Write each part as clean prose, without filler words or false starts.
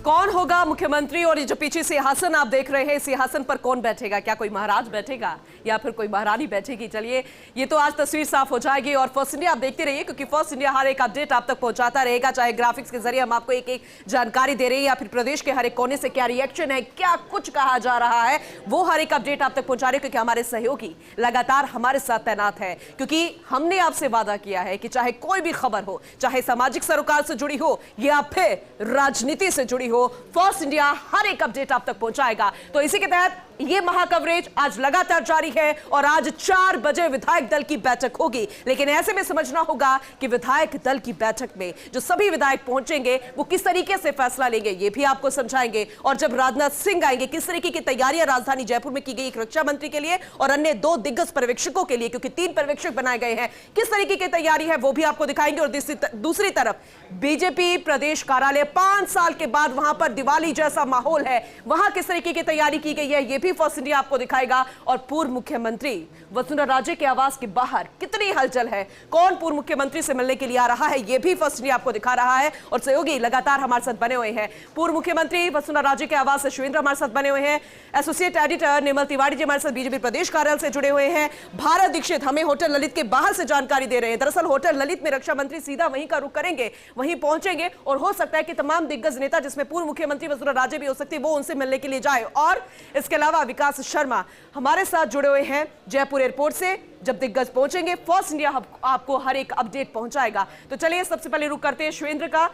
कौन होगा मुख्यमंत्री और ये जो पीछे सिंहासन आप देख रहे हैं, सिंहासन पर कौन बैठेगा? क्या कोई महाराज बैठेगा या फिर कोई महारानी बैठेगी? चलिए, ये तो आज तस्वीर साफ हो जाएगी। और फर्स्ट इंडिया आप देखते रहिए, क्योंकि फर्स्ट इंडिया हर एक अपडेट आप तक पहुंचाता रहेगा, चाहे ग्राफिक्स के जरिए हम आपको एक एक जानकारी दे रहे हैं या फिर प्रदेश के हर एक कोने से क्या रिएक्शन है, क्या कुछ कहा जा रहा है, वो हर एक अपडेट आप तक पहुंचा रहे हैं, क्योंकि हमारे सहयोगी लगातार हमारे साथ तैनात है। क्योंकि हमने आपसे वादा किया है कि चाहे कोई भी खबर हो, चाहे सामाजिक सरोकार से जुड़ी हो या फिर राजनीति से जुड़ी हो, फर्स्ट इंडिया हर एक अपडेट आप तक पहुंचाएगा। तो इसी के तहत ये महाकवरेज आज लगातार जारी है और आज 4 बजे विधायक दल की बैठक होगी। लेकिन ऐसे में समझना होगा कि विधायक दल की बैठक में जो सभी विधायक पहुंचेंगे वो किस तरीके से फैसला लेंगे, ये भी आपको समझाएंगे। और जब राजनाथ सिंह आएंगे, किस तरीके की तैयारियां राजधानी जयपुर में की गई, एक रक्षा मंत्री के लिए और अन्य 2 दिग्गज पर्यवेक्षकों के लिए, क्योंकि 3 पर्यवेक्षक बनाए गए हैं, किस तरीके की तैयारी है वो भी आपको दिखाएंगे। और दूसरी तरफ बीजेपी प्रदेश कार्यालय, 5 साल के बाद वहां पर दिवाली जैसा माहौल है, वहां किस तरीके की तैयारी की गई है, ये भी फर्स्ट इंडिया आपको दिखाएगा। और पूर्व मुख्यमंत्री वसुंधरा राजे के आवास के बाहर कितनी हलचल है, कौन पूर्व मुख्यमंत्री से मिलने के लिए आ रहा है, ये भी फर्स्ट इंडिया आपको दिखा रहा है। और सहयोगी लगातार हमारे साथ बने हुए हैं। पूर्व मुख्यमंत्री वसुंधरा राजे के आवास से शिवेंद्र हमारे साथ बने हुए हैं, एसोसिएट एडिटर निर्मल तिवारी जी हमारे साथ बीजेपी प्रदेश कार्यालय से जुड़े हुए हैं, भारत दीक्षित हमें होटल ललित के बाहर से जानकारी दे रहे हैं। दरअसल होटल ललित में रक्षा मंत्री सीधा वहीं का रुख करेंगे, वहीं पहुंचेंगे और हो सकता है कि तमाम दिग्गज नेता, जिसमें पूर्व मुख्यमंत्री वसुंधरा राजे भी हो सकती है, वो उनसे मिलने के लिए जाए। और इसके अलावा विकास शर्मा हमारे साथ जुड़े हुए हैं जयपुर एयरपोर्ट से। जब दिग्गज पहुंचेंगे, फर्स्ट इंडिया आपको हर एक अपडेट पहुंचाएगा। तो चलिए सबसे पहले रुक करते हैं शिवेंद्र का।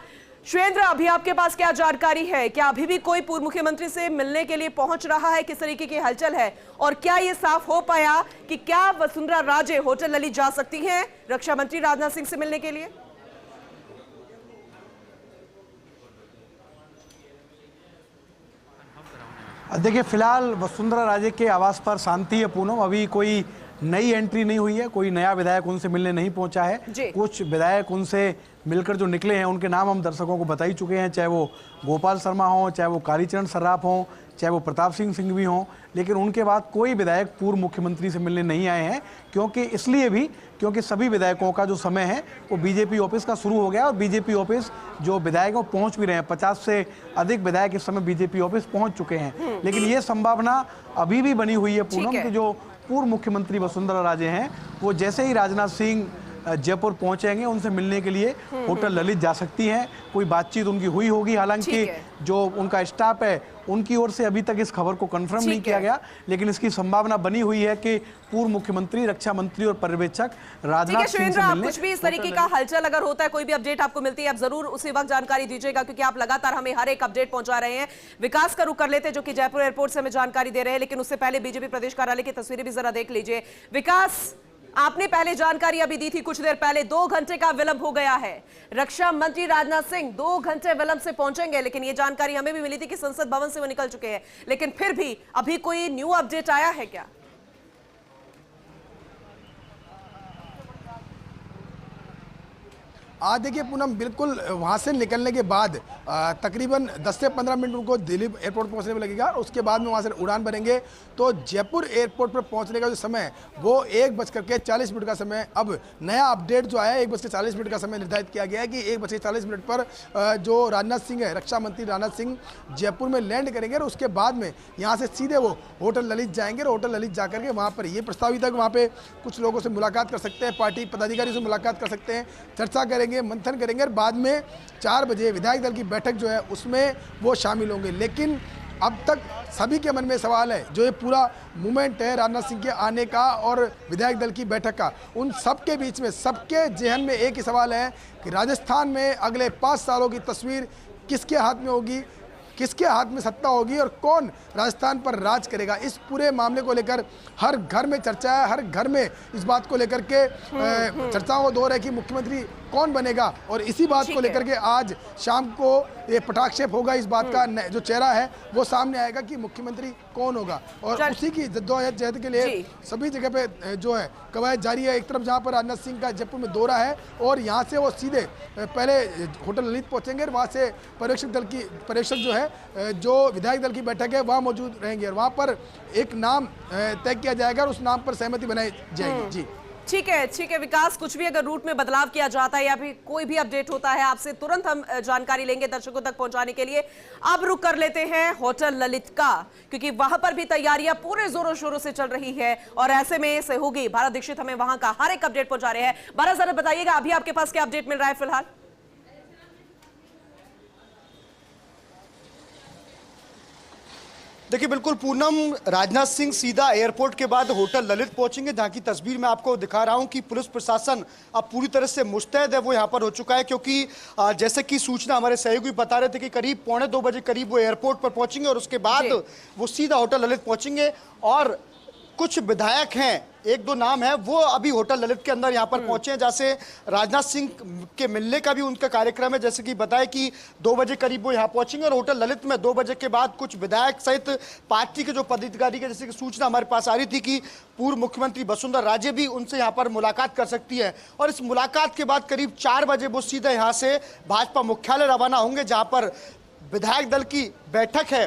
शिवेंद्र, अभी आपके पास क्या जानकारी है? क्या अभी भी कोई पूर्व मुख्यमंत्री से मिलने के लिए पहुंच रहा है? किस तरीके की हलचल है? और क्या यह साफ हो पाया कि क्या वसुंधरा राजे होटल ललित जा सकती हैं रक्षा मंत्री राजनाथ सिंह से मिलने के लिए? देखिए, फिलहाल वसुंधरा राजे के आवास पर शांति है पूनम। अभी कोई नई एंट्री नहीं हुई है, कोई नया विधायक उनसे मिलने नहीं पहुंचा है। कुछ विधायक उनसे मिलकर जो निकले हैं उनके नाम हम दर्शकों को बता ही चुके हैं, चाहे वो गोपाल शर्मा हों, चाहे वो कालीचरण सर्राफ हों, चाहे वो प्रताप सिंह सिंघवी हों। लेकिन उनके बाद कोई विधायक पूर्व मुख्यमंत्री से मिलने नहीं आए हैं, क्योंकि सभी विधायकों का जो समय है वो बीजेपी ऑफिस का शुरू हो गया। और बीजेपी ऑफिस जो विधायक वो पहुंच भी रहे हैं, 50 से अधिक विधायक इस समय बीजेपी ऑफिस पहुंच चुके हैं। लेकिन ये संभावना अभी भी बनी हुई है पूनम कि जो पूर्व मुख्यमंत्री वसुंधरा राजे हैं वो जैसे ही राजनाथ सिंह जयपुर पहुंचेंगे उनसे मिलने के लिए होटल ललित जा सकती हैं। कोई बातचीत उनकी हुई होगी, हालांकि जो उनका स्टाफ है उनकी ओर से अभी तक इस खबर को कंफर्म नहीं किया गया, लेकिन इसकी संभावना बनी हुई है कि पूर्व मुख्यमंत्री, रक्षा मंत्री और पर्यवेक्षक राजनाथ सिंह से मिलने। कुछ भी इस तरीके का हलचल अगर होता है, कोई भी अपडेट आपको मिलती है, आप जरूर उसी वक्त जानकारी दीजिएगा, क्योंकि आप लगातार हमें हर एक अपडेट पहुंचा रहे हैं। विकास का रुख कर लेते हैं, जो कि जयपुर एयरपोर्ट से हमें जानकारी दे रहे हैं। लेकिन उससे पहले बीजेपी प्रदेश कार्यालय की तस्वीरें भी जरा देख लीजिए। विकास, आपने पहले जानकारी अभी दी थी कुछ देर पहले, 2 घंटे का विलंब हो गया है। रक्षा मंत्री राजनाथ सिंह 2 घंटे विलंब से पहुंचेंगे, लेकिन ये जानकारी हमें भी मिली थी कि संसद भवन से वो निकल चुके हैं। लेकिन फिर भी अभी कोई न्यू अपडेट आया है क्या? आज देखिए पूनम, बिल्कुल वहाँ से निकलने के बाद तकरीबन 10 से 15 मिनट उनको दिल्ली एयरपोर्ट पहुँचने में लगेगा। और उसके बाद में वहाँ से उड़ान भरेंगे, तो जयपुर एयरपोर्ट पर पहुँचने का जो समय है वो 1:40 का समय। अब नया अपडेट जो आया है, 1:40 का समय निर्धारित किया गया है कि 1:40 पर जो राजनाथ सिंह है, रक्षा मंत्री राजनाथ सिंह जयपुर में लैंड करेंगे। और उसके बाद में यहाँ से सीधे वो होटल ललित जाएंगे। और होटल ललित जा करके वहाँ पर ये प्रस्तावित है कि वहाँ पर कुछ लोगों से मुलाकात कर सकते हैं, पार्टी पदाधिकारी से मुलाकात कर सकते हैं, चर्चा करेंगे, मंथन करेंगे। और बाद में 4 बजे विधायक दल की बैठक जो है उसमें वो शामिल होंगे। लेकिन अब तक सभी के मन में सवाल है, जो ये पूरा मूवमेंट है राजनाथ सिंह के आने का और विधायक दल की बैठक का, उन सबके बीच में सबके जहन में एक ही सवाल है कि राजस्थान में अगले 5 सालों की तस्वीर किसके हाथ में होगी, किसके हाथ में सत्ता होगी और कौन राजस्थान पर राज करेगा। इस पूरे मामले को लेकर हर घर में चर्चा है, हर घर में इस बात को लेकर के चर्चाओं का दौर है कि मुख्यमंत्री कौन बनेगा। और इसी बात को लेकर के आज शाम को ये पटाक्षेप होगा, इस बात का जो चेहरा है वो सामने आएगा कि मुख्यमंत्री कौन होगा। और उसी की जद्दोजहद के लिए सभी जगह पे जो है कवायद जारी है। एक तरफ जहाँ पर राजनाथ सिंह का जयपुर में दौरा है और यहाँ से वो सीधे पहले होटल ललित पहुँचेंगे और वहाँ से पर्यवेक्षक जो है, जो विधायक दल की बैठक है वहाँ मौजूद रहेंगे। और वहाँ पर एक नाम तय किया जाएगा और उस नाम पर सहमति बनाई जाएगी। जी ठीक है विकास, कुछ भी अगर रूट में बदलाव किया जाता है या फिर कोई भी अपडेट होता है आपसे तुरंत हम जानकारी लेंगे दर्शकों तक पहुंचाने के लिए। अब रुक कर लेते हैं होटल ललित का, क्योंकि वहां पर भी तैयारियां पूरे जोरों शोरों से चल रही है और ऐसे में सहयोगी भारत दीक्षित हमें वहां का हर एक अपडेट पहुंचा रहे हैं। भारत, जरा बताइएगा अभी आपके पास क्या अपडेट मिल रहा है फिलहाल? देखिए बिल्कुल पूनम, राजनाथ सिंह सीधा एयरपोर्ट के बाद होटल ललित पहुंचेंगे, जहां की तस्वीर मैं आपको दिखा रहा हूं कि पुलिस प्रशासन अब पूरी तरह से मुस्तैद है, वो यहां पर हो चुका है। क्योंकि जैसे कि सूचना हमारे सहयोगी बता रहे थे कि करीब 1:45 बजे करीब वो एयरपोर्ट पर पहुंचेंगे और उसके बाद वो सीधा होटल ललित पहुंचेंगे। और कुछ विधायक हैं, 1-2 नाम है, वो अभी होटल ललित के अंदर यहाँ पर पहुंचे हैं, जैसे राजनाथ सिंह के मिलने का भी उनका कार्यक्रम है। जैसे कि बताया कि 2 बजे करीब वो यहाँ पहुंचेंगे और होटल ललित में 2 बजे के बाद कुछ विधायक सहित पार्टी के जो पदाधिकारी के, जैसे कि सूचना हमारे पास आ रही थी कि पूर्व मुख्यमंत्री वसुंधरा राजे भी उनसे यहाँ पर मुलाकात कर सकती है। और इस मुलाकात के बाद करीब 4 बजे वो सीधे यहाँ से भाजपा मुख्यालय रवाना होंगे, जहाँ पर विधायक दल की बैठक है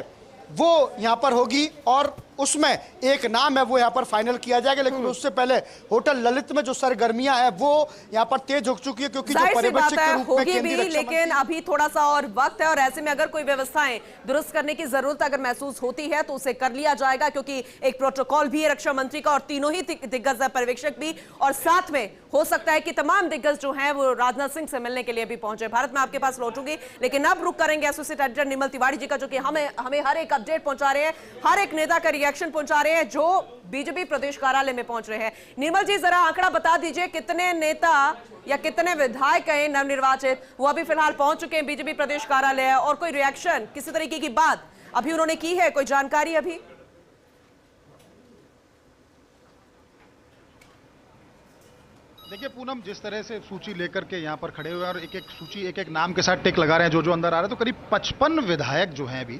वो यहाँ पर होगी और उसमें एक नाम है वो यहाँ पर फाइनल किया जाएगा। लेकिन उससे पहले होटल ललित में जो सरगर्मियां हैं वो यहाँ पर तेज हो चुकी है, क्योंकि जो पर्यवेक्षक के रूप में केंद्रीय रक्षा मंत्री, लेकिन अभी थोड़ा सा और वक्त है और ऐसे में अगर कोई व्यवस्थाएं दुरुस्त करने की जरूरत अगर महसूस होती है तो उसे कर लिया जाएगा, क्योंकि एक प्रोटोकॉल भी है रक्षा मंत्री का और तीनों ही दिग्गज पर्यवेक्षक भी, और साथ में हो सकता है कि तमाम दिग्गज जो हैं वो राजनाथ सिंह से मिलने के लिए भी पहुंचे। भारत, मैं आपके पास लौटूंगी, लेकिन अब रुक करेंगे एसोसिएट एडिटर निर्मल तिवारी जी का, जो कि हमें हर एक अपडेट पहुंचा रहे हैं, हर एक नेता का रिएक्शन पहुंचा रहे हैं जो बीजेपी प्रदेश कार्यालय में पहुंच रहे हैं। निर्मल जी, जरा आंकड़ा बता दीजिए, कितने नेता या कितने विधायक हैं नवनिर्वाचित वो अभी फिलहाल पहुंच चुके हैं बीजेपी प्रदेश कार्यालय, और कोई रिएक्शन किसी तरीके की बात अभी उन्होंने की है, कोई जानकारी अभी? देखिए पूनम, जिस तरह से सूची लेकर के यहाँ पर खड़े हुए हैं और एक एक सूची एक एक नाम के साथ टिक लगा रहे हैं जो अंदर आ रहे हैं, तो करीब 55 विधायक जो हैं अभी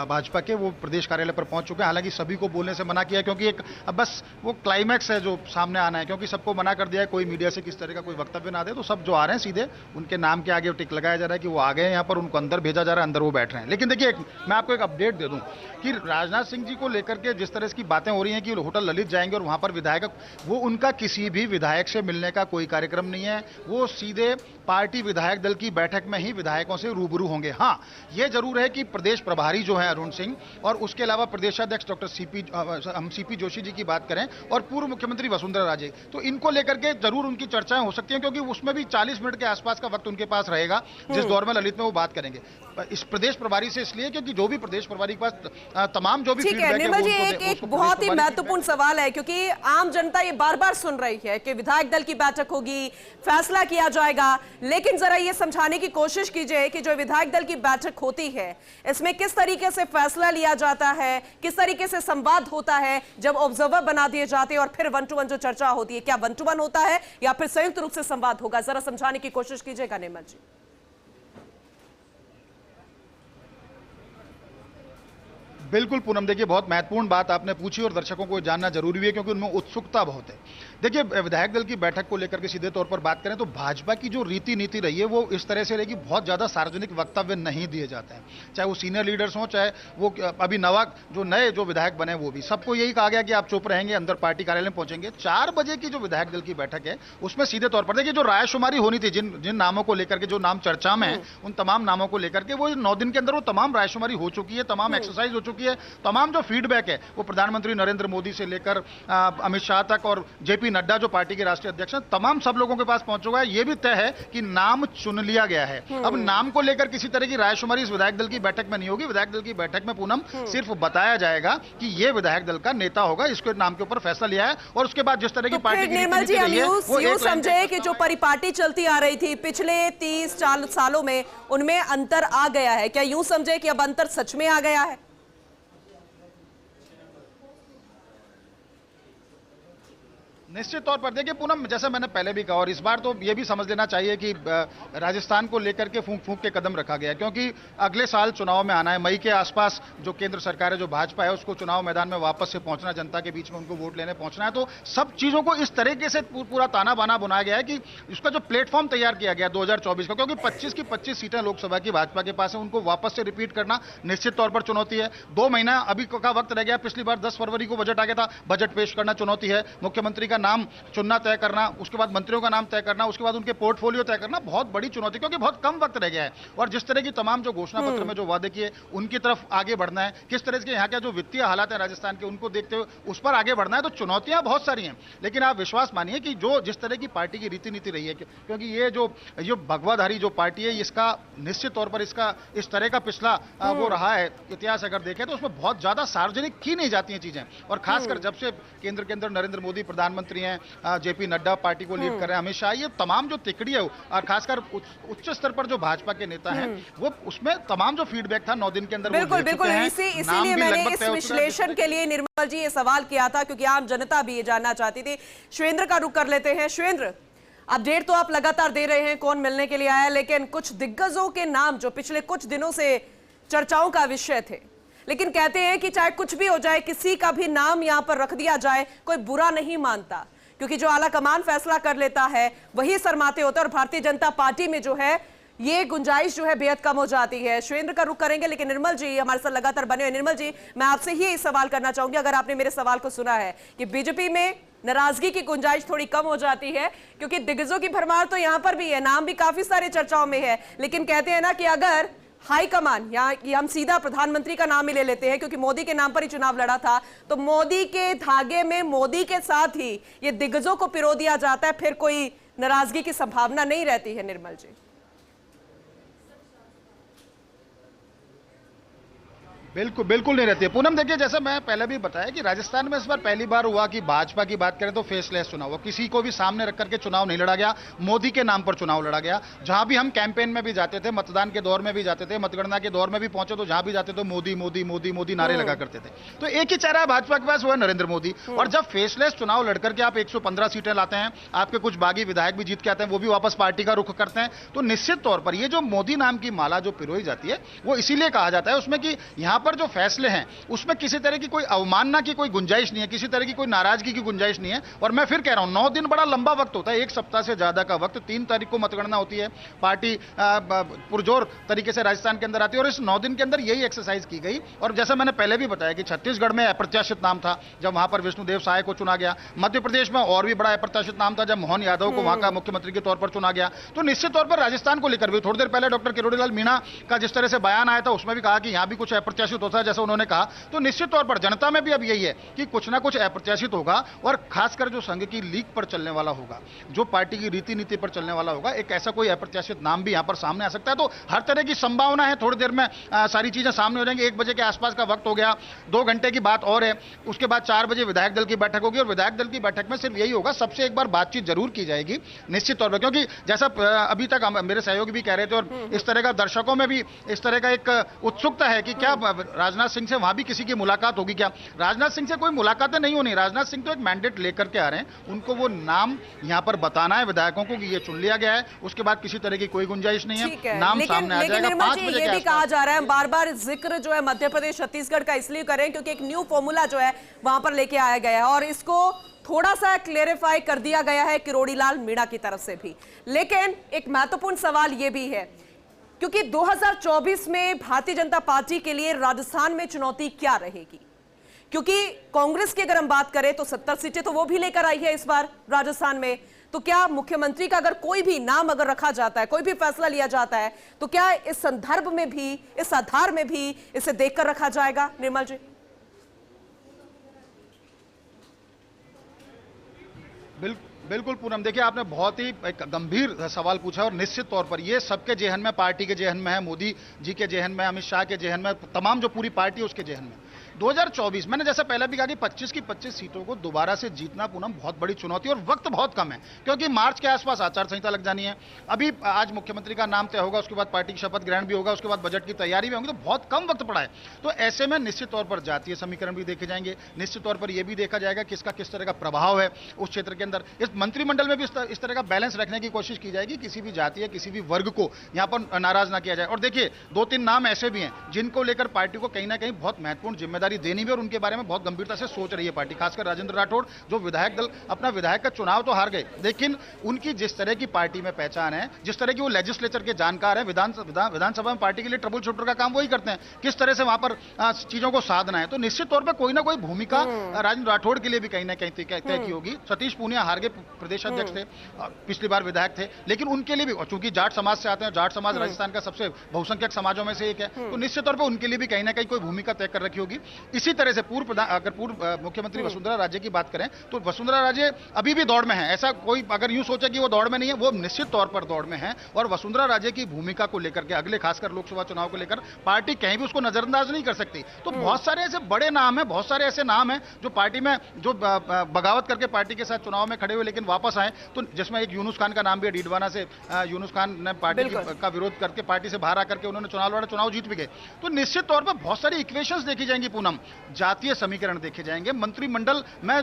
भाजपा के वो प्रदेश कार्यालय पर पहुंच चुके हैं। हालांकि सभी को बोलने से मना किया, क्योंकि एक अब बस वो क्लाइमैक्स है जो सामने आना है, क्योंकि सबको मना कर दिया है कोई मीडिया से किस तरह का कोई वक्तव्य ना दे। तो सब जो आ रहे हैं सीधे उनके नाम के आगे टिक लगाया जा रहा है कि वो आ गए यहाँ पर, उनको अंदर भेजा जा रहा है, अंदर वो बैठ रहे हैं। लेकिन देखिए मैं आपको एक अपडेट दे दूँ कि राजनाथ सिंह जी को लेकर के जिस तरह की बातें हो रही हैं कि होटल ललित जाएंगे और वहाँ पर विधायक, वो उनका किसी भी विधायक से मिलने का कोई कार्यक्रम नहीं है। वो सीधे पार्टी विधायक दल की बैठक में ही विधायकों से रूबरू होंगे। हाँ, यह जरूर है कि प्रदेश प्रभारी जो है अरुण सिंह और उसके अलावा प्रदेशाध्यक्ष डॉक्टर सीपी जोशी जी की बात करें और पूर्व मुख्यमंत्री वसुंधरा राजे, तो इनको लेकर के जरूर उनकी चर्चाएं हो सकती हैं, क्योंकि उसमें भी 40 मिनट के आसपास का वक्त उनके पास रहेगा जिस दौर में ललित में वो बात करेंगे। इस प्रदेश प्रभारी से इसलिए क्योंकि जो भी प्रदेश प्रभारी के पास तमाम जो भी फीडबैक है, वो एक बहुत ही महत्वपूर्ण सवाल है, क्योंकि आम जनता ये बार बार सुन रही है कि विधायक दल की बैठक होगी, फैसला किया जाएगा, लेकिन जरा ये समझाने की कोशिश कीजिए कि जो विधायक दल की बैठक होती है इसमें किस तरीके से फैसला लिया जाता है, किस तरीके से संवाद होता है, जब ऑब्जर्वर बना दिए जाते हैं और फिर 1 to 1 जो चर्चा होती है, क्या 1 to 1 होता है या फिर संयुक्त रूप से संवाद होगा? जरा समझाने की कोशिश कीजिएगा निर्मल जी। बिल्कुल पूनम, देखिए बहुत महत्वपूर्ण बात आपने पूछी और दर्शकों को जानना जरूरी भी है, क्योंकि उनमें उत्सुकता बहुत है। देखिए विधायक दल की बैठक को लेकर के सीधे तौर पर बात करें तो भाजपा की जो रीति नीति रही है वो इस तरह से रहेगी, बहुत ज्यादा सार्वजनिक वक्तव्य नहीं दिए जाते हैं, चाहे वो सीनियर लीडर्स हों, चाहे वो अभी नए जो विधायक बने वो भी, सबको यही कहा गया कि आप चुप रहेंगे, अंदर पार्टी कार्यालय में पहुंचेंगे। 4 बजे की जो विधायक दल की बैठक है उसमें सीधे तौर पर देखिए जो रायशुमारी होनी थी, जिन नामों को लेकर के, जो नाम चर्चा में है उन तमाम नामों को लेकर के, वो 9 दिन के अंदर वो तमाम रायशुमारी हो चुकी है, तमाम एक्सरसाइज हो चुकी है, तमाम जो फीडबैक है वो प्रधानमंत्री नरेंद्र मोदी से लेकर अमित शाह तक और जेपी नड्डा जो पार्टी के राष्ट्रीय अध्यक्ष हैं, तमाम सब लोगों के पास पहुंच चुका है। यह भी तय है कि नाम चुन लिया गया है। अब नाम को लेकर किसी तरह की रायशुमारी इस विधायक दल की बैठक में नहीं होगी। विधायक दल की बैठक में पूनम सिर्फ बताया जाएगा कि यह विधायक दल का नेता होगा, इसके नाम के ऊपर फैसला लिया है और उसके बाद जिस तरह की पार्टी की निर्मल जी, हम यूं समझे कि जो परिपाटी चलती आ रही थी पिछले 30 सालों में, उनमें अंतर आ गया है क्या? यूं समझे कि अब अंतर सच में आ गया है? निश्चित तौर पर देखिए पूनम, जैसा मैंने पहले भी कहा और इस बार तो ये भी समझ लेना चाहिए कि राजस्थान को लेकर के फूंक फूंक के कदम रखा गया, क्योंकि अगले साल चुनाव में आना है। मई के आसपास जो केंद्र सरकार है, जो भाजपा है, उसको चुनाव मैदान में वापस से पहुंचना, जनता के बीच में उनको वोट लेने पहुंचना है। तो सब चीजों को इस तरीके से पूरा ताना बाना बनाया गया है कि उसका जो प्लेटफॉर्म तैयार किया गया 2024 का, क्योंकि 25 की 25 सीटें लोकसभा की भाजपा के पास है, उनको वापस से रिपीट करना निश्चित तौर पर चुनौती है। 2 महीना अभी का वक्त रह गया, पिछली बार 10 फरवरी को बजट आ गया था, बजट पेश करना चुनौती है। मुख्यमंत्री का नाम चुनना, तय करना, उसके बाद मंत्रियों का नाम तय करना, उसके बाद उनके पोर्टफोलियो तय करना बहुत बड़ी चुनौती, क्योंकि बहुत कम वक्त रह गया है। और जिस तरह की तमाम जो घोषणा पत्र में जो वादे किए उनकी तरफ आगे बढ़ना है, किस तरह के यहाँ के जो वित्तीय हालात है राजस्थान के उनको देखते हुए उस पर आगे बढ़ना है, तो चुनौतियां बहुत सारी हैं। लेकिन आप विश्वास मानिए कि जो जिस तरह की पार्टी की रीति नीति रही है, क्योंकि ये जो भगवाधारी जो पार्टी है, इसका निश्चित तौर पर इसका इस तरह का पिछला वो रहा है इतिहास अगर देखें तो उसमें बहुत ज्यादा सार्वजनिक की नहीं जाती हैं चीजें। और खासकर जब से केंद्र के अंदर नरेंद्र मोदी प्रधानमंत्री हैं, जेपी नड्डा पार्टी को लीड कर रहे हैं, अमित शाह, ये तमाम जो तिकड़ी है और खासकर उच्च स्तर पर जो भाजपा के नेता हैं वो उसमें तमाम जो फीडबैक था 9 दिन के अंदर बिल्कुल बिल्कुल इसीलिए मैंने इस विश्लेषण के लिए निर्मल जी ये सवाल किया था, क्योंकि आम जनता भी ये जानना चाहती थी। सुरेंद्र का रुख कर लेते हैं। सुरेंद्र, अपडेट तो आप लगातार दे रहे हैं कौन मिलने के लिए आया, लेकिन कुछ दिग्गजों के नाम जो पिछले कुछ दिनों से चर्चाओं का विषय थे, लेकिन कहते हैं कि चाहे कुछ भी हो जाए, किसी का भी नाम यहां पर रख दिया जाए, कोई बुरा नहीं मानता, क्योंकि जो आला कमान फैसला कर लेता है वही शर्माते होते हैं। और भारतीय जनता पार्टी में जो है ये गुंजाइश जो है बेहद कम हो जाती है। सुरेंद्र का रुख करेंगे, लेकिन निर्मल जी हमारे साथ लगातार बने हुए। निर्मल जी, मैं आपसे ही सवाल करना चाहूंगी, अगर आपने मेरे सवाल को सुना है कि बीजेपी में नाराजगी की गुंजाइश थोड़ी कम हो जाती है, क्योंकि दिग्गजों की भरमार तो यहां पर भी है, नाम भी काफी सारे चर्चाओं में है, लेकिन कहते हैं ना कि अगर हाईकमान, यहाँ हम सीधा प्रधानमंत्री का नाम ही ले लेते हैं क्योंकि मोदी के नाम पर ही चुनाव लड़ा था, तो मोदी के धागे में मोदी के साथ ही ये दिग्गजों को पिरो दिया जाता है, फिर कोई नाराजगी की संभावना नहीं रहती है। निर्मल जी, बिल्कुल बिल्कुल नहीं रहती है पूनम। देखिए, जैसा मैं पहले भी बताया कि राजस्थान में इस बार पहली बार हुआ कि भाजपा की बात करें तो फेसलेस चुनाव हुआ, किसी को भी सामने रख करके चुनाव नहीं लड़ा गया, मोदी के नाम पर चुनाव लड़ा गया। जहां भी हम कैंपेन में भी जाते थे, मतदान के दौर में भी जाते थे, मतगणना के दौर में भी पहुंचे तो जहां भी जाते थे मोदी मोदी मोदी मोदी नारे लगा करते थे। तो एक ही चेहरा है भाजपा के पास, वो है नरेंद्र मोदी। और जब फेसलेस चुनाव लड़कर के आप 115 सीटें लाते हैं, आपके कुछ बागी विधायक भी जीत के आते हैं, वो भी वापस पार्टी का रुख करते हैं, तो निश्चित तौर पर ये जो मोदी नाम की माला जो पिरोई जाती है वो इसीलिए कहा जाता है उसमें कि यहां पर जो फैसले हैं उसमें किसी तरह की कोई अवमानना की कोई गुंजाइश नहीं है, किसी तरह की कोई नाराजगी की गुंजाइश नहीं है। और मैं फिर कह रहा हूं, 9 दिन बड़ा लंबा वक्त होता है, एक सप्ताह से ज्यादा का वक्त। 3 तारीख को मतगणना होती है, पार्टी पुरजोर तरीके से राजस्थान के अंदर आती है और इस 9 दिन के अंदर यही एक्सरसाइज की गई। और जैसा मैंने पहले भी बताया कि छत्तीसगढ़ में अप्रत्याशित नाम था जब वहां पर विष्णुदेव साय को चुना गया, मध्य प्रदेश में और भी बड़ा अप्रत्याशित नाम था जब मोहन यादव को वहां का मुख्यमंत्री के तौर पर चुना गया। तो निश्चित तौर पर राजस्थान को लेकर भी थोड़ी देर पहले डॉक्टर किरोड़ीलाल मीणा का जिस तरह से बयान आया था उसमें भी कहा कि यहां भी कुछ अप्रत्याशित होता है, जैसा उन्होंने कहा। तो निश्चित तौर पर जनता में भी अब यही है कि कुछ ना कुछ अप्रत्याशित होगा और खासकर जो संघ की लीग पर चलने वाला होगा, जो पार्टी की रीति नीति पर चलने वाला होगा, एक ऐसा कोई अप्रत्याशित नाम भी यहां पर सामने आ सकता है। तो हर तरह की संभावना है, थोड़ी देर में सारी चीजें सामने हो जाएंगी। 1 बजे के आसपास का वक्त हो गया, 2 घंटे की बात और है, उसके बाद 4 बजे विधायक दल की बैठक होगी और विधायक दल की बैठक में सिर्फ यही होगा, सबसे एक बार बातचीत जरूर की जाएगी निश्चित तौर पर, क्योंकि जैसा अभी तक मेरे सहयोगी भी कह रहे थे और इस तरह का दर्शकों में भी इस तरह का एक उत्सुकता है कि क्या राजनाथ सिंह से वहां भी किसी की मुलाकात होगी क्या। राजनाथ सिंह से कोई मुलाकातें नहीं होनी, राजनाथ सिंह तो एक मैंडेट लेकर के आ रहे हैं, उनको वो नाम यहां पर बताना है विधायकों को कि ये चुन लिया गया है, उसके बाद किसी तरह की कोई गुंजाइश नहीं है, नाम सामने आ जाएगा 5 बजे के ये भी कहा जा रहा है, बार बार जिक्र जो है मध्य प्रदेश छत्तीसगढ़ का इसलिए करें क्योंकि एक न्यू फॉर्मूला जो है वहां पर लेके आया गया है और इसको थोड़ा सा क्लेरिफाई कर दिया गया है किरोड़ीलाल मीणा की तरफ से भी। लेकिन एक महत्वपूर्ण सवाल यह भी है, क्योंकि 2024 में भारतीय जनता पार्टी के लिए राजस्थान में चुनौती क्या रहेगी, क्योंकि कांग्रेस की अगर हम बात करें तो 70 सीटें तो वो भी लेकर आई है इस बार राजस्थान में। तो क्या मुख्यमंत्री का अगर कोई भी नाम अगर रखा जाता है, कोई भी फैसला लिया जाता है, तो क्या इस संदर्भ में भी, इस आधार में भी इसे देखकर रखा जाएगा? निर्मल जी, बिल्कुल पूनम, देखिए आपने बहुत ही एक गंभीर सवाल पूछा और निश्चित तौर पर ये सबके जेहन में, पार्टी के जेहन में है, मोदी जी के जेहन में, अमित शाह के जेहन में, तमाम जो पूरी पार्टी है उसके जेहन में। 2024 मैंने जैसा पहले भी कहा कि 25 की 25 सीटों को दोबारा से जीतना पूनम बहुत बड़ी चुनौती और वक्त बहुत कम है, क्योंकि मार्च के आसपास आचार संहिता लग जानी है। अभी आज मुख्यमंत्री का नाम तय होगा, उसके बाद पार्टी की शपथ ग्रहण भी होगा, उसके बाद बजट की तैयारी भी होगी, तो बहुत कम वक्त पड़ा है। तो ऐसे में निश्चित तौर पर जातीय समीकरण भी देखे जाएंगे, निश्चित तौर पर यह भी देखा जाएगा कि इसका किस तरह का प्रभाव है उस क्षेत्र के अंदर। इस मंत्रिमंडल में भी इस तरह का बैलेंस रखने की कोशिश की जाएगी, किसी भी जाति या किसी भी वर्ग को यहां पर नाराज ना किया जाए। और देखिए 2-3 नाम ऐसे भी हैं जिनको लेकर पार्टी को कहीं ना कहीं बहुत महत्वपूर्ण जिम्मेदारी जिम्मेदारी देनी भी और उनके बारे में बहुत गंभीरता से सोच रही है पार्टी, खासकर राजेंद्र राठौड़ जो विधायक दल अपना विधायक का चुनाव तो हार गए, लेकिन उनकी जिस तरह की पार्टी में पहचान है, जिस तरह की वो लेजिस्लेचर के जानकार है, विधानसभा में पार्टी के लिए ट्रबल शूटर का काम वही करते हैं, किस तरह से वहां पर चीजों को साधना है, तो निश्चित तौर पर कोई ना कोई भूमिका राजेंद्र राठौड़ के लिए भी कहीं ना कहीं तय की होगी। सतीश पूनिया हार गए, प्रदेश अध्यक्ष थे, पिछली बार विधायक थे, लेकिन उनके लिए भी, चूंकि जाट समाज से आते हैं, जाट समाज राजस्थान का सबसे बहुसंख्यक समाजों में से एक है, तो निश्चित तौर पर उनके लिए भी कहीं ना कहीं कोई भूमिका तय कर रखी होगी। इसी तरह से पूर्व मुख्यमंत्री वसुंधरा राजे की बात करें तो वसुंधरा राजे अभी भी दौड़ में है, ऐसा कोई अगर यूं सोचे कि वो दौड़ में नहीं है, वो निश्चित तौर पर दौड़ में है। और वसुंधरा राजे की भूमिका को लेकर के अगले खासकर लोकसभा चुनाव को लेकर पार्टी कहीं भी उसको नजरअंदाज नहीं कर सकती। तो बहुत सारे ऐसे बड़े नाम हैं, बहुत सारे ऐसे नाम हैं जो पार्टी में जो बगावत करके पार्टी के साथ चुनाव में खड़े हुए लेकिन वापस आए, तो जिसमें एक यूनुस खान का नाम भी है, डीडवाना से यूनुस खान ने पार्टी का विरोध करके पार्टी से बाहर आकर के उन्होंने चुनाव लड़ा, चुनाव जीत भी गए। तो निश्चित तौर पर बहुत सारी इक्वेशंस देखी जाएंगी पूनम, जातीय समीकरण देखे जाएंगे, मंत्रिमंडल में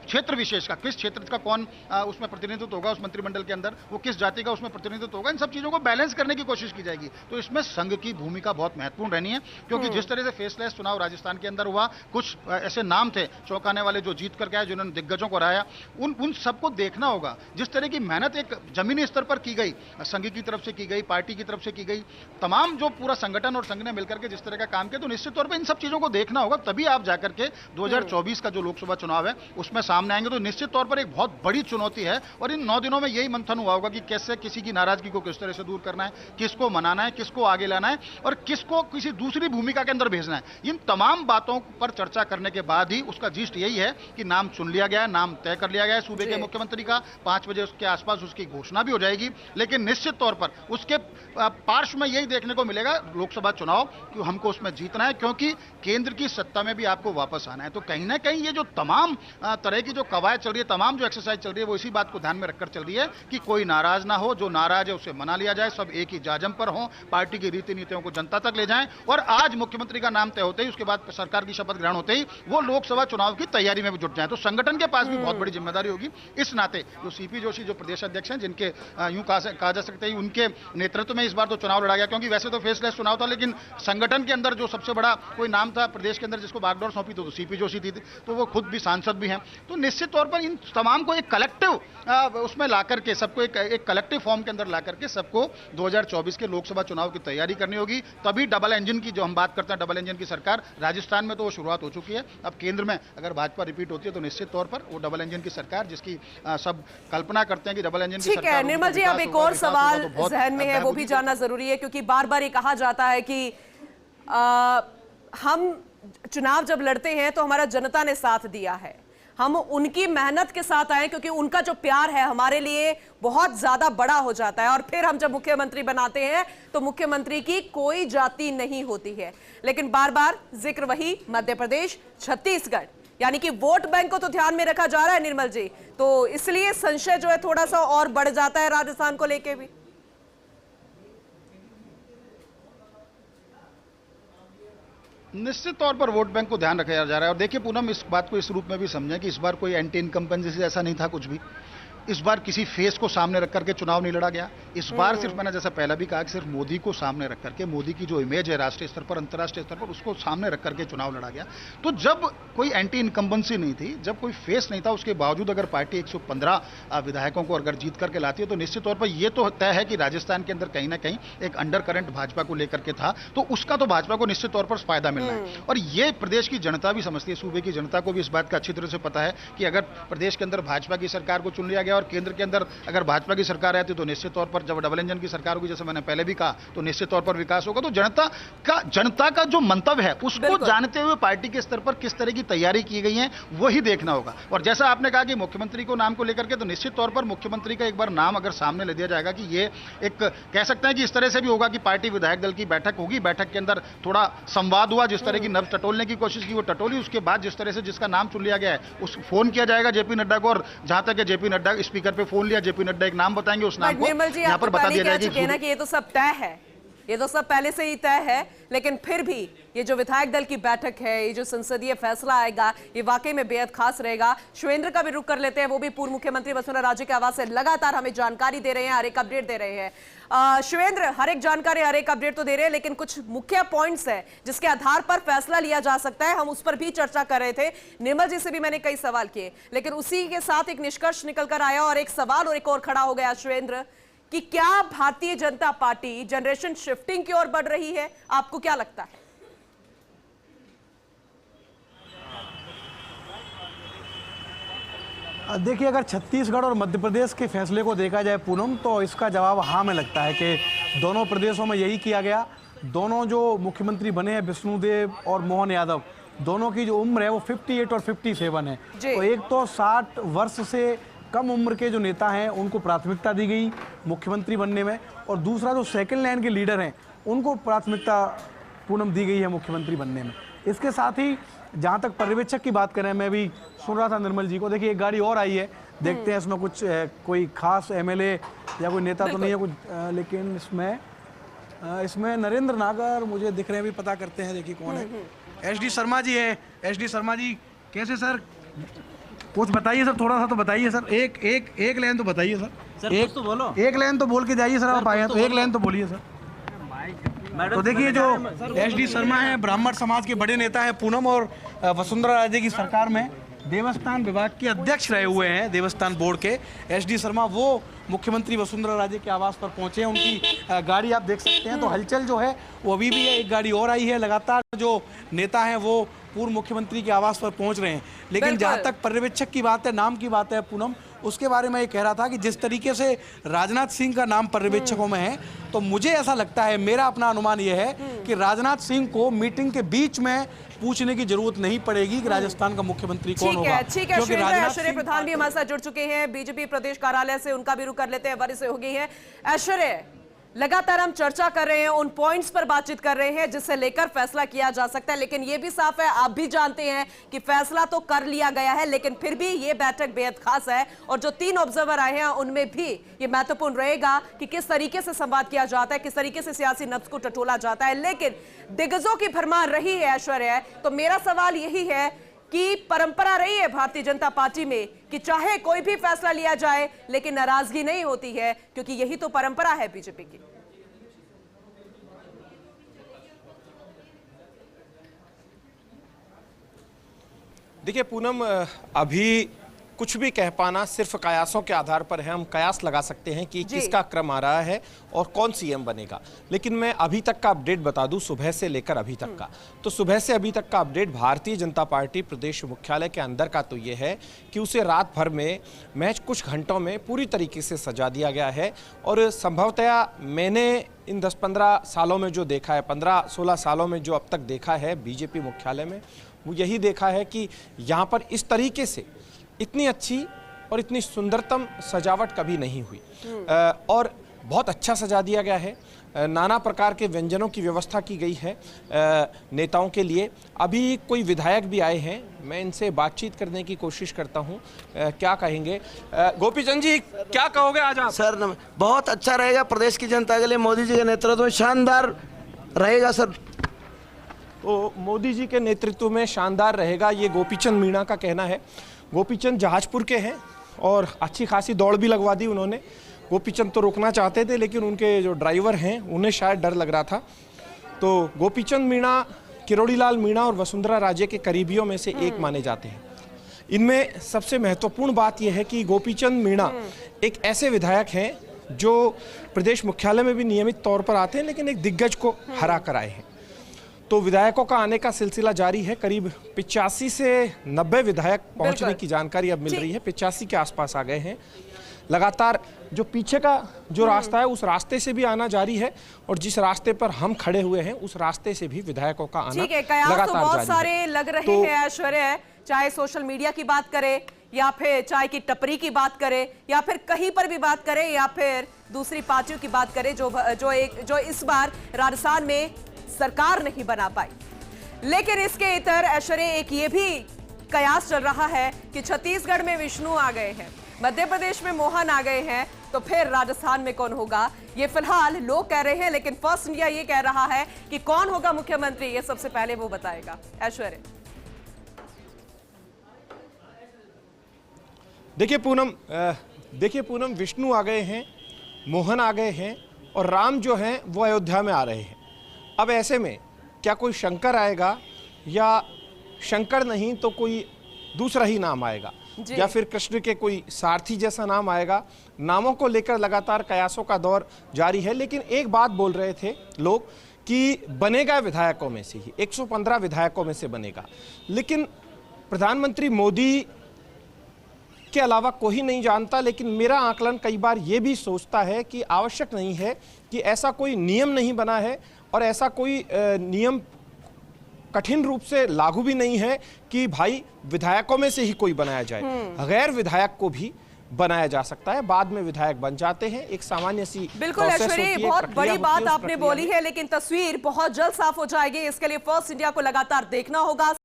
क्षेत्र विशेष का, किस क्षेत्र का कौन उसमें प्रतिनिधित्व होगा, उस मंत्रिमंडल के अंदर वो किस जाति का उसमें प्रतिनिधित्व होगा, इन सब चीजों को बैलेंस करने की कोशिश की जाएगी। तो इसमें संघ की भूमिका बहुत महत्वपूर्ण रहनी है, क्योंकि जिस तरह से फेसलेस चुनाव राजस्थान के अंदर हुआ, कुछ ऐसे नाम थे चौंकाने वाले जो जीत करके आए, जिन्होंने दिग्गजों को हराया, उन सबको देखना होगा। जिस तरह की मेहनत एक जमीनी स्तर पर की गई, संघ की तरफ से की गई, पार्टी की तरफ से की गई, तमाम जो पूरा संगठन और संघ ने मिलकर के जिस तरह का काम किया, तो निश्चित तौर पर इन सब चीजों को देखना होगा, तभी आप जाकर के 2024 का जो लोकसभा चुनाव है उसमें सामने आएंगे। तो निश्चित तौर पर एक बहुत बड़ी चुनौती है, और इन 9 दिनों में यही मंथन हुआ होगा कि कैसे किसी की नाराजगी को किस तरह से दूर करना है, किसको मनाना है, किसको आगे लाना है और किसको किसी दूसरी भूमिका के अंदर भेजना है। इन तमाम बातों पर चर्चा करने के बाद ही उसका जिस्ट यही है कि नाम चुन लिया गया है, नाम तय कर लिया गया है सूबे के मुख्यमंत्री का, 5 बजे उसके आसपास उसकी घोषणा भी हो जाएगी। लेकिन निश्चित तौर पर उसके पार्श्व में यही देखने को मिलेगा लोकसभा चुनाव कि हमको उसमें जीतना है, क्योंकि केंद्र की सत्ता में भी आपको वापस आना है। तो कहीं ना कहीं ये जो तमाम तरह की जो कवायद चल रही है, तमाम जो एक्सरसाइज चल रही है, वो इसी बात को ध्यान में रखकर चल रही है कि कोई नाराज ना हो, जो नाराज है उसे मना लिया जाए, सब एक ही जाजम पर हो, पार्टी की रीति नीतियों को जनता तक ले जाएं। और आज मुख्यमंत्री का नाम तय होते ही, उसके बाद सरकार की शपथ ग्रहण होते ही वो लोकसभा चुनाव की तैयारी में भी जुट जाए। तो संगठन के पास भी बहुत बड़ी जिम्मेदारी होगी। इस नाते जो सीपी जोशी जो प्रदेश अध्यक्ष हैं, जिनके यूं कहा जा सकता है उनके नेतृत्व में इस बार तो चुनाव लड़ा गया, क्योंकि वैसे तो फेसलेस चुनाव था, लेकिन संगठन के अंदर जो सबसे बड़ा कोई नाम था प्रदेश के अंदर जिसको बागडोर सौंपी तो सीपी जोशी थी, तो वो खुद भी सांसद भी हैं। तो निश्चित तौर पर इन तमाम को एक कलेक्टिव उसमें लाकर के, सबको एक कलेक्टिव फॉर्म के अंदर लाकर के सबको 2024 के लोकसभा चुनाव की तैयारी करनी होगी। तभी डबल इंजन की जो हम बात करते हैं, डबल इंजन की सरकार राजस्थान में तो वो शुरुआत हो चुकी है, अब केंद्र में अगर भाजपा रिपीट होती है तो निश्चित तौर पर वो डबल इंजन की सरकार, जिसकी सब कल्पना करते हैं कि डबल इंजन की सरकार। ठीक है निर्मल जी, अब एक और सवाल जहन में है, वो भी जानना जरूरी है, क्योंकि बार बार ये कहा जाता है कि हम चुनाव जब लड़ते हैं तो हमारा जनता ने साथ दिया है, हम उनकी मेहनत के साथ आए, क्योंकि उनका जो प्यार है हमारे लिए बहुत ज्यादा बड़ा हो जाता है, और फिर हम जब मुख्यमंत्री बनाते हैं तो मुख्यमंत्री की कोई जाति नहीं होती है। लेकिन बार बार जिक्र वही मध्य प्रदेश, छत्तीसगढ़, यानी कि वोट बैंक को तो ध्यान में रखा जा रहा है निर्मल जी, तो इसलिए संशय जो है थोड़ा सा और बढ़ जाता है राजस्थान को लेके भी। निश्चित तौर पर वोट बैंक को ध्यान रखा जा रहा है। और देखिए पूनम, इस बात को इस रूप में भी समझें कि इस बार कोई एंटी इनकम्बेंसी ऐसा नहीं था कुछ भी। इस बार किसी फेस को सामने रख करके चुनाव नहीं लड़ा गया। इस बार सिर्फ मैंने जैसा पहले भी कहा कि सिर्फ मोदी को सामने रख करके, मोदी की जो इमेज है राष्ट्रीय स्तर पर, अंतर्राष्ट्रीय स्तर पर, उसको सामने रख करके चुनाव लड़ा गया। तो जब कोई एंटी इनकम्बेंसी नहीं थी, जब कोई फेस नहीं था, उसके बावजूद अगर पार्टी 115 विधायकों को अगर जीत करके लाती है तो निश्चित तौर पर यह तो तय है कि राजस्थान के अंदर कहीं ना कहीं एक अंडर करंट भाजपा को लेकर के था, तो उसका तो भाजपा को निश्चित तौर पर फायदा मिलना है। और ये प्रदेश की जनता भी समझती है, सूबे की जनता को भी इस बात का अच्छी तरह से पता है कि अगर प्रदेश के अंदर भाजपा की सरकार को चुन लिया गया और केंद्र के अंदर अगर भाजपा की सरकार रहती तो निश्चित तौर पर, जब डबल इंजन की सरकार होगी, जैसे मैंने पहले भी कहा, तो निश्चित तौर पर विकास होगा। तो जनता का जो मंतव्य है उसको जानते हुए पार्टी के स्तर पर किस तरह की तैयारी की गई है वही देखना होगा। और जैसा आपने कहा कि मुख्यमंत्री को नाम को लेकर के, तो निश्चित तौर पर मुख्यमंत्री का एक बार नाम अगर सामने ले दिया जाएगा कि ये एक कह सकते हैं कि इस तरह से भी होगा कि पार्टी विधायक दल की बैठक होगी, बैठक के अंदर थोड़ा संवाद हुआ, जिस तरह की नब्ज टटोलने की कोशिश की वो टटोली, उसके बाद जिस तरह से जिसका नाम चुन लिया गया है उस फोन किया जाएगा जेपी नड्डा को, और जहां तक जेपी नड्डा स्पीकर पे फोन लिया, जेपी नड्डा एक नाम बताएंगे, उस नाम को यहां पर बता दिया जाएगा कि ये तो सब तय है, ये तो सब पहले से ही तय है, लेकिन फिर भी ये जो विधायक दल की बैठक है, ये जो संसदीय फैसला आएगा, ये वाकई में बेहद खास रहेगा। शिवेंद्र का भी रुख कर लेते हैं, वो भी पूर्व मुख्यमंत्री वसुंधरा राजे के आवास से लगातार हमें जानकारी दे रहे हैं, हर एक अपडेट दे रहे हैं। शिवेंद्र, हर एक जानकारी, हर एक अपडेट तो दे रहे हैं, लेकिन कुछ मुख्य पॉइंट्स है जिसके आधार पर फैसला लिया जा सकता है, हम उस पर भी चर्चा कर रहे थे। निर्मल जी से भी मैंने कई सवाल किए, लेकिन उसी के साथ एक निष्कर्ष निकल कर आया और एक सवाल और एक और खड़ा हो गया शिवेंद्र, कि क्या Bharatiya Janata party generation shifting की ओर बढ़ रही है? आपको क्या लगता है? देखिए, अगर छत्तीसगढ़ और मध्य प्रदेश के फैसले को देखा जाए पूनम, तो इसका जवाब हाँ में लगता है कि दोनों प्रदेशों में यही किया गया। दोनों जो मुख्यमंत्री बने हैं, विष्णुदेव और मोहन यादव, दोनों की जो उम्र है वो 58 और 57 है। तो एक तो 60 वर्ष से कम उम्र के जो नेता हैं उनको प्राथमिकता दी गई मुख्यमंत्री बनने में, और दूसरा जो सेकंड लाइन के लीडर हैं उनको प्राथमिकता पूनम दी गई है मुख्यमंत्री बनने में। इसके साथ ही जहाँ तक पर्यवेक्षक की बात करें, मैं भी सुन रहा था निर्मल जी को, देखिए एक गाड़ी और आई है, देखते हैं इसमें कुछ कोई खास एमएलए या कोई नेता तो नहीं है कुछ, लेकिन इसमें नरेंद्र नागर मुझे दिख रहे हैं, भी पता करते हैं, देखिए कौन है। एसडी शर्मा जी हैं। एसडी शर्मा जी कैसे सर, कुछ बताइए सर, थोड़ा सा तो बताइए सर, एक लाइन तो बताइए सर, एक तो बोलो, एक लाइन तो बोल के जाइए सर, आप आए हैं तो एक लाइन तो बोलिए सर। तो देखिए जो एसडी शर्मा है, ब्राह्मण समाज के बड़े नेता हैं पूनम, और वसुंधरा राजे की सरकार में देवस्थान विभाग के अध्यक्ष रहे हुए हैं, देवस्थान बोर्ड के। एसडी शर्मा वो मुख्यमंत्री वसुंधरा राजे के आवास पर पहुंचे हैं, उनकी गाड़ी आप देख सकते हैं। तो हलचल जो है वो अभी भी है, एक गाड़ी और आई है, लगातार जो नेता हैं वो पूर्व मुख्यमंत्री के आवास पर पहुंच रहे हैं। लेकिन जहाँ तक पर्यवेक्षक की बात है, नाम की बात है पूनम, उसके बारे में ये कह रहा था कि जिस तरीके से राजनाथ सिंह का नाम पर्यवेक्षकों में है, तो मुझे ऐसा लगता है, मेरा अपना अनुमान ये है कि राजनाथ सिंह को मीटिंग के बीच में पूछने की जरूरत नहीं पड़ेगी कि राजस्थान का मुख्यमंत्री कौन होगा। ठीक है, ऐश्वर्य प्रधान भी हमारे साथ जुड़ चुके हैं बीजेपी प्रदेश कार्यालय से, उनका भी रुख कर लेते हैं, वरिष्ठ सहयोगी हैं। ऐश्वर्य, लगातार हम चर्चा कर रहे हैं, उन पॉइंट्स पर बातचीत कर रहे हैं जिससे लेकर फैसला किया जा सकता है, लेकिन यह भी साफ है, आप भी जानते हैं कि फैसला तो कर लिया गया है, लेकिन फिर भी यह बैठक बेहद खास है, और जो 3 ऑब्जर्वर आए हैं उनमें भी यह महत्वपूर्ण रहेगा कि किस तरीके से संवाद किया जाता है, किस तरीके से सियासी नब्ज को टटोला जाता है। लेकिन दिग्गजों की भरमार रही है ऐश्वर्य, तो मेरा सवाल यही है कि परंपरा रही है भारतीय जनता पार्टी में कि चाहे कोई भी फैसला लिया जाए लेकिन नाराजगी नहीं होती है, क्योंकि यही तो परंपरा है बीजेपी की। देखिए पूनम, अभी कुछ भी कह पाना सिर्फ कयासों के आधार पर है। हम कयास लगा सकते हैं कि किसका क्रम आ रहा है और कौन सीएम बनेगा, लेकिन मैं अभी तक का अपडेट बता दूं, सुबह से लेकर अभी तक का। तो सुबह से अभी तक का अपडेट भारतीय जनता पार्टी प्रदेश मुख्यालय के अंदर का तो ये है कि उसे रात भर में मैच कुछ घंटों में पूरी तरीके से सजा दिया गया है। और संभवतया मैंने इन 10-15 सालों में जो देखा है, 15-16 सालों में जो अब तक देखा है बीजेपी मुख्यालय में, वो यही देखा है कि यहाँ पर इस तरीके से इतनी अच्छी और इतनी सुंदरतम सजावट कभी नहीं हुई। और बहुत अच्छा सजा दिया गया है, नाना प्रकार के व्यंजनों की व्यवस्था की गई है नेताओं के लिए। अभी कोई विधायक भी आए हैं, मैं इनसे बातचीत करने की कोशिश करता हूं, क्या कहेंगे। गोपीचंद जी, क्या कहोगे आज आप? सर बहुत अच्छा रहेगा प्रदेश की जनता के लिए, मोदी जी के नेतृत्व में शानदार रहेगा सर। तो मोदी जी के नेतृत्व में शानदार रहेगा, ये गोपीचंद मीणा का कहना है। गोपीचंद जहाजपुर के हैं और अच्छी खासी दौड़ भी लगवा दी उन्होंने। गोपीचंद तो रोकना चाहते थे, लेकिन उनके जो ड्राइवर हैं उन्हें शायद डर लग रहा था। तो गोपीचंद मीणा किरोड़ीलाल मीणा और वसुंधरा राजे के करीबियों में से एक माने जाते हैं। इनमें सबसे महत्वपूर्ण बात यह है कि गोपीचंद मीणा एक ऐसे विधायक हैं जो प्रदेश मुख्यालय में भी नियमित तौर पर आते हैं, लेकिन एक दिग्गज को हरा कर आए हैं। तो विधायकों का आने का सिलसिला जारी है। करीब 85 से 90 विधायक पहुंचने की जानकारी अब मिल रही है। 85 के आसपास आ गए हैं। लगातार जो पीछे का जो रास्ता है उस रास्ते से भी आना जारी है, और जिस रास्ते पर हम खड़े हुए हैं उस रास्ते से भी विधायकों का आना लगातार तो बहुत सारे लग रहे हैं ऐश्वर्य, चाहे सोशल मीडिया की बात करें या फिर चाय की टपरी की बात करें या फिर कहीं पर भी बात करें या फिर दूसरी पार्टियों की बात करें जो इस बार राजस्थान में सरकार नहीं बना पाई। लेकिन इसके इतर ऐश्वर्य एक ये भी कयास चल रहा है कि छत्तीसगढ़ में विष्णु आ गए हैं, मध्य प्रदेश में मोहन आ गए हैं, तो फिर राजस्थान में कौन होगा, ये फिलहाल लोग कह रहे हैं, लेकिन फर्स्ट इंडिया ये कह रहा है कि कौन होगा मुख्यमंत्री, ये सबसे पहले वो बताएगा। ऐश्वर्य। देखिए पूनम, विष्णु आ गए हैं, मोहन आ गए हैं और राम जो हैं वो अयोध्या में आ रहे हैं। अब ऐसे में क्या कोई शंकर आएगा या शंकर नहीं तो कोई दूसरा ही नाम आएगा, या फिर कृष्ण के कोई सारथी जैसा नाम आएगा। नामों को लेकर लगातार कयासों का दौर जारी है, लेकिन एक बात बोल रहे थे लोग कि बनेगा विधायकों में से ही, 115 विधायकों में से बनेगा। लेकिन प्रधानमंत्री मोदी के अलावा कोई नहीं जानता, लेकिन मेरा आकलन कई बार ये भी सोचता है कि आवश्यक नहीं है कि ऐसा कोई नियम नहीं बना है और ऐसा कोई नियम कठिन रूप से लागू भी नहीं है कि भाई विधायकों में से ही कोई बनाया जाए। गैर विधायक को भी बनाया जा सकता है, बाद में विधायक बन जाते हैं। एक सामान्य सी बिल्कुल ऐश्वर्य, बहुत बड़ी बात आपने बोली है, लेकिन तस्वीर बहुत जल्द साफ हो जाएगी। इसके लिए फर्स्ट इंडिया को लगातार देखना होगा।